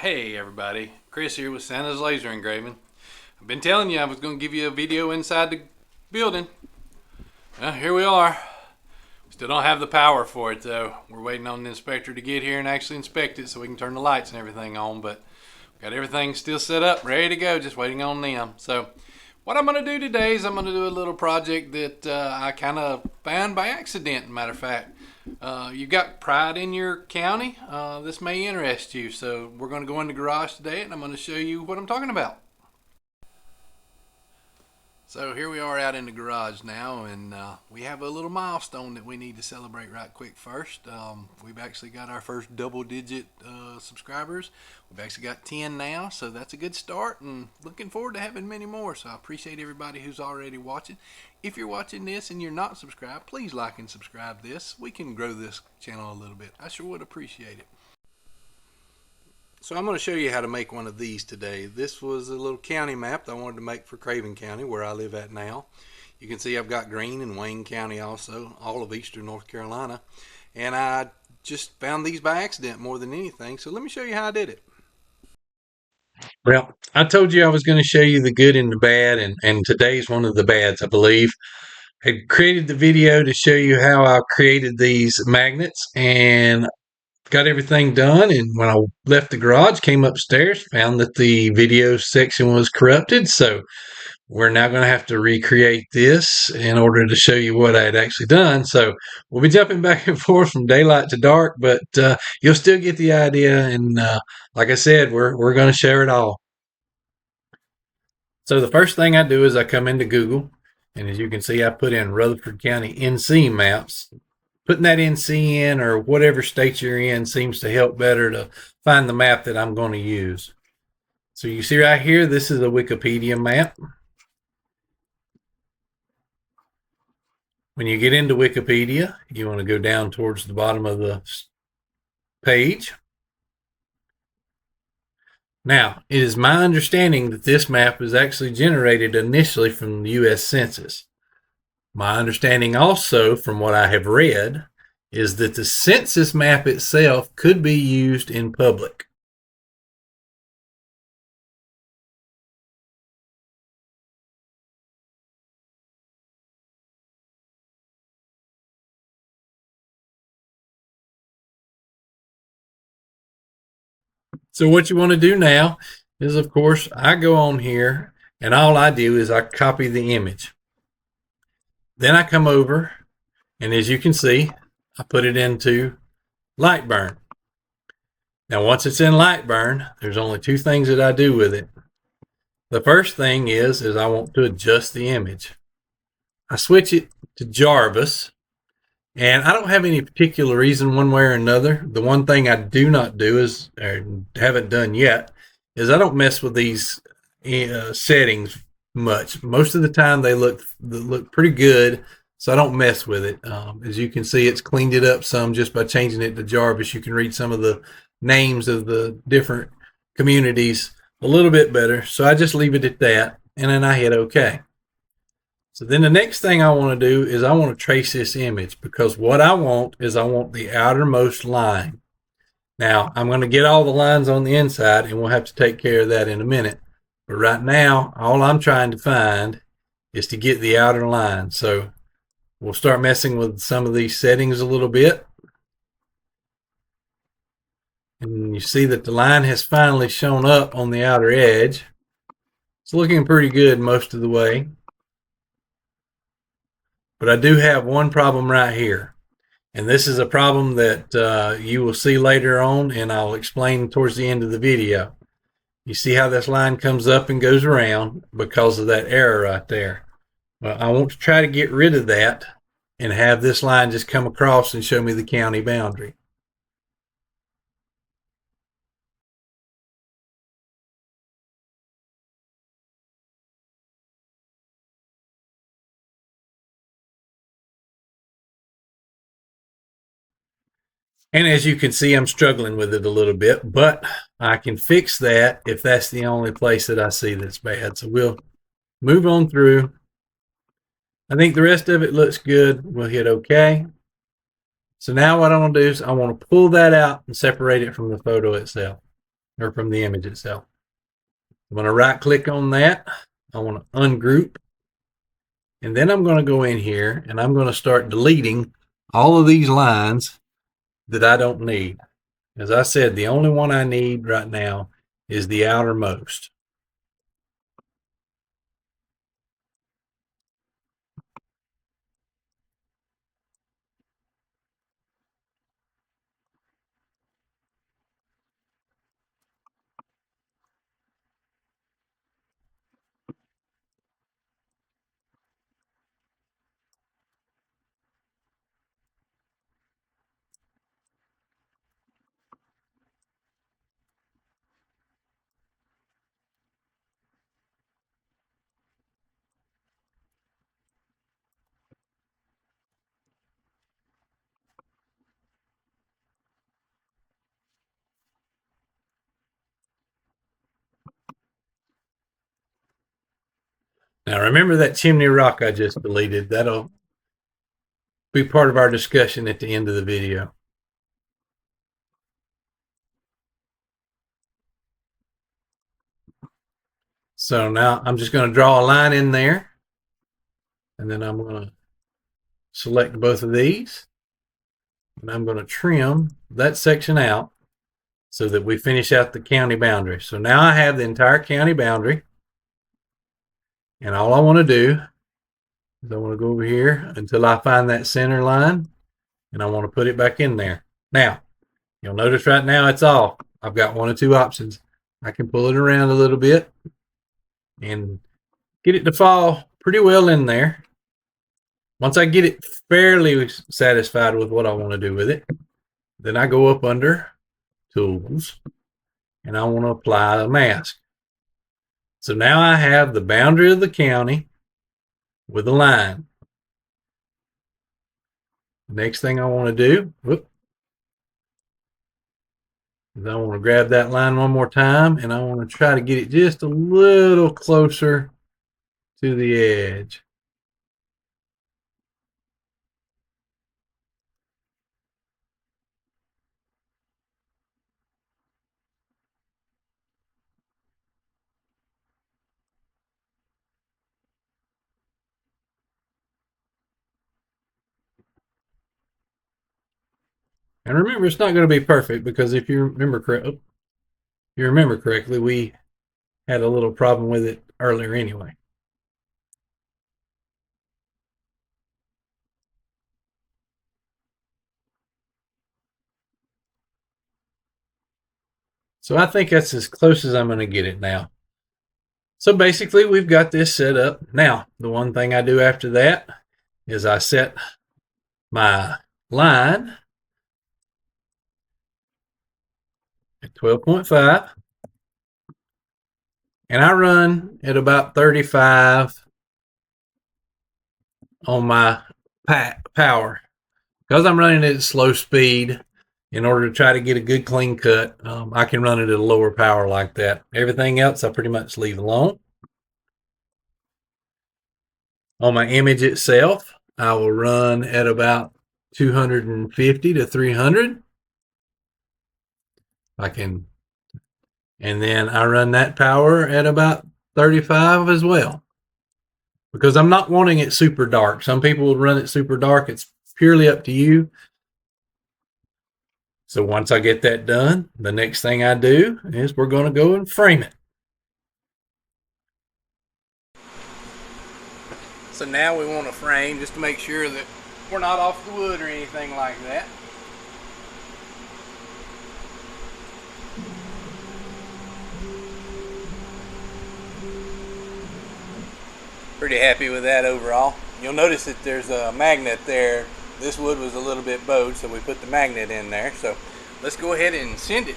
Hey everybody, Chris here with Santa's Laser Engraving. I've been telling you I was going to give you a video inside the building. Well, here we are. Still don't have the power for it though. We're waiting on the inspector to get here and actually inspect it so we can turn the lights and everything on, but got everything still set up, ready to go, just waiting on them. So what I'm going to do today is I'm going to do a little project that I kind of found by accident, matter of fact. You've got pride in your county. This may interest you. So we're going to go in the garage today and I'm going to show you what I'm talking about. So here we are out in the garage now, and we have a little milestone that we need to celebrate right quick first. We've actually got our first double-digit subscribers. We've actually got 10 now, so that's a good start, and looking forward to having many more. So I appreciate everybody who's already watching. If you're watching this and you're not subscribed, please like and subscribe this. We can grow this channel a little bit. I sure would appreciate it. So I'm going to show you how to make one of these today. This was a little county map that I wanted to make for Craven County, where I live at now. You can see I've got Greene and Wayne County also, all of eastern North Carolina. And I just found these by accident more than anything. So let me show you how I did it. Well, I told you I was going to show you the good and the bad, and today's one of the bads, I believe. I created the video to show you how I created these magnets, and got everything done, and when I left the garage, came upstairs, found that the video section was corrupted, so we're now going to have to recreate this in order to show you what I had actually done. So we'll be jumping back and forth from daylight to dark, but you'll still get the idea, and like I said, we're going to share it all. So the first thing I do is I come into Google, and as you can see, I put in Rutherford County NC maps. Putting that NC in, or whatever state you're in, seems to help better to find the map that I'm going to use. So you see right here, this is a Wikipedia map. When you get into Wikipedia, you want to go down towards the bottom of the page. Now, it is my understanding that this map was actually generated initially from the U.S. Census. My understanding also, from what I have read, is that the census map itself could be used in public. So what you want to do now is, of course, I go on here, and all I do is I copy the image. Then I come over, and as you can see, I put it into Lightburn. Now, once it's in Lightburn, there's only two things that I do with it. The first thing is I want to adjust the image. I switch it to Jarvis, and I don't have any particular reason one way or another. The one thing I do not do is, or haven't done yet, is I don't mess with these settings much. Most of the time they look pretty good, so I don't mess with it. As you can see, it's cleaned it up some just by changing it to Jarvis. You can read some of the names of the different communities a little bit better. So I just leave it at that, and then I hit OK. So then the next thing I want to do is I want to trace this image, because what I want is I want the outermost line. Now, I'm going to get all the lines on the inside, and we'll have to take care of that in a minute. But right now, all I'm trying to find is to get the outer line. So we'll start messing with some of these settings a little bit. And you see that the line has finally shown up on the outer edge. It's looking pretty good most of the way. But I do have one problem right here. And this is a problem that you will see later on, and I'll explain towards the end of the video. You see how this line comes up and goes around because of that error right there. Well, I want to try to get rid of that and have this line just come across and show me the county boundary. And as you can see, I'm struggling with it a little bit, but I can fix that if that's the only place that I see that's bad. So we'll move on through. I think the rest of it looks good. We'll hit OK. So now what I want to do is I want to pull that out and separate it from the photo itself. or from the image itself. I'm going to right click on that. I want to ungroup. And then I'm going to go in here and I'm going to start deleting all of these lines that I don't need. As I said, the only one I need right now is the outermost. Now remember that chimney rock I just deleted. That'll be part of our discussion at the end of the video. So now I'm just going to draw a line in there, and then I'm going to select both of these, and I'm going to trim that section out so that we finish out the county boundary. So now I have the entire county boundary, and all I want to do is I want to go over here until I find that center line, and I want to put it back in there. Now, you'll notice right now it's off. I've got one or two options. I can pull it around a little bit and get it to fall pretty well in there. Once I get it fairly satisfied with what I want to do with it, then I go up under Tools, and I want to apply a mask. So now I have the boundary of the county with a line. The next thing I want to do, is I want to grab that line one more time, and I want to try to get it just a little closer to the edge. And remember, it's not going to be perfect because if you remember correctly, we had a little problem with it earlier anyway. So I think that's as close as I'm going to get it now. So basically, we've got this set up. Now, the one thing I do after that is I set my line at 12.5, and I run at about 35 on my power. Because I'm running it at slow speed, in order to try to get a good clean cut, I can run it at a lower power like that. Everything else I pretty much leave alone. On my image itself, I will run at about 250 to 300. And then I run that power at about 35 as well, because I'm not wanting it super dark. Some people will run it super dark. It's purely up to you. So once I get that done, the next thing I do is we're going to go and frame it. So now we want to frame just to make sure that we're not off the wood or anything like that. Pretty happy with that overall. You'll notice that there's a magnet there. This wood was a little bit bowed, so we put the magnet in there. So let's go ahead and send it.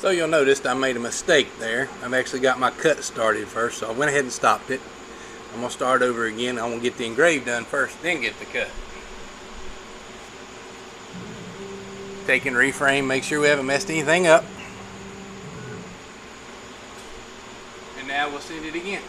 So you'll notice I made a mistake there. I've actually got my cut started first, so I went ahead and stopped it. I'm going to start over again. I'm going to get the engrave done first, then get the cut. Take and reframe, make sure we haven't messed anything up. And now we'll send it again.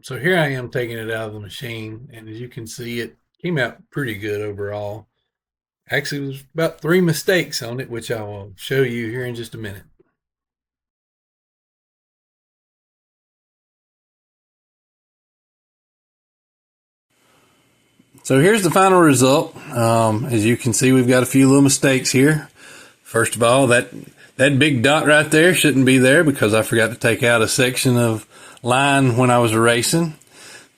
So here I am taking it out of the machine, and as you can see, it came out pretty good overall. Actually, there's about 3 mistakes on it, which I will show you here in just a minute. So here's the final result. As you can see, we've got a few little mistakes here. First of all, that big dot right there shouldn't be there because I forgot to take out a section of line when I was erasing.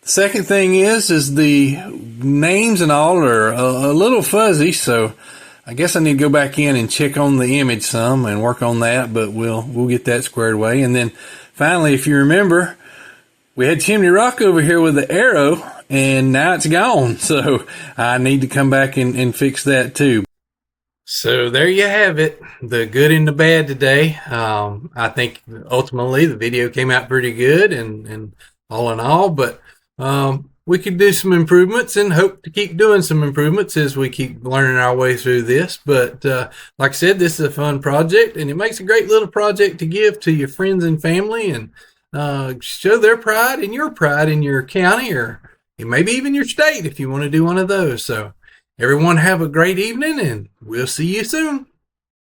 The second thing is the names and all are a little fuzzy, so I guess I need to go back in and check on the image some and work on that, but we'll get that squared away. And then finally, if you remember, we had Chimney Rock over here with the arrow, and now it's gone. So I need to come back and fix that too. So there you have it, the good and the bad today. I think ultimately the video came out pretty good and all in all, but we could do some improvements and hope to keep doing some improvements as we keep learning our way through this. But like I said, this is a fun project, and it makes a great little project to give to your friends and family and show their pride in your county or maybe even your state if you want to do one of those. So everyone have a great evening, and we'll see you soon.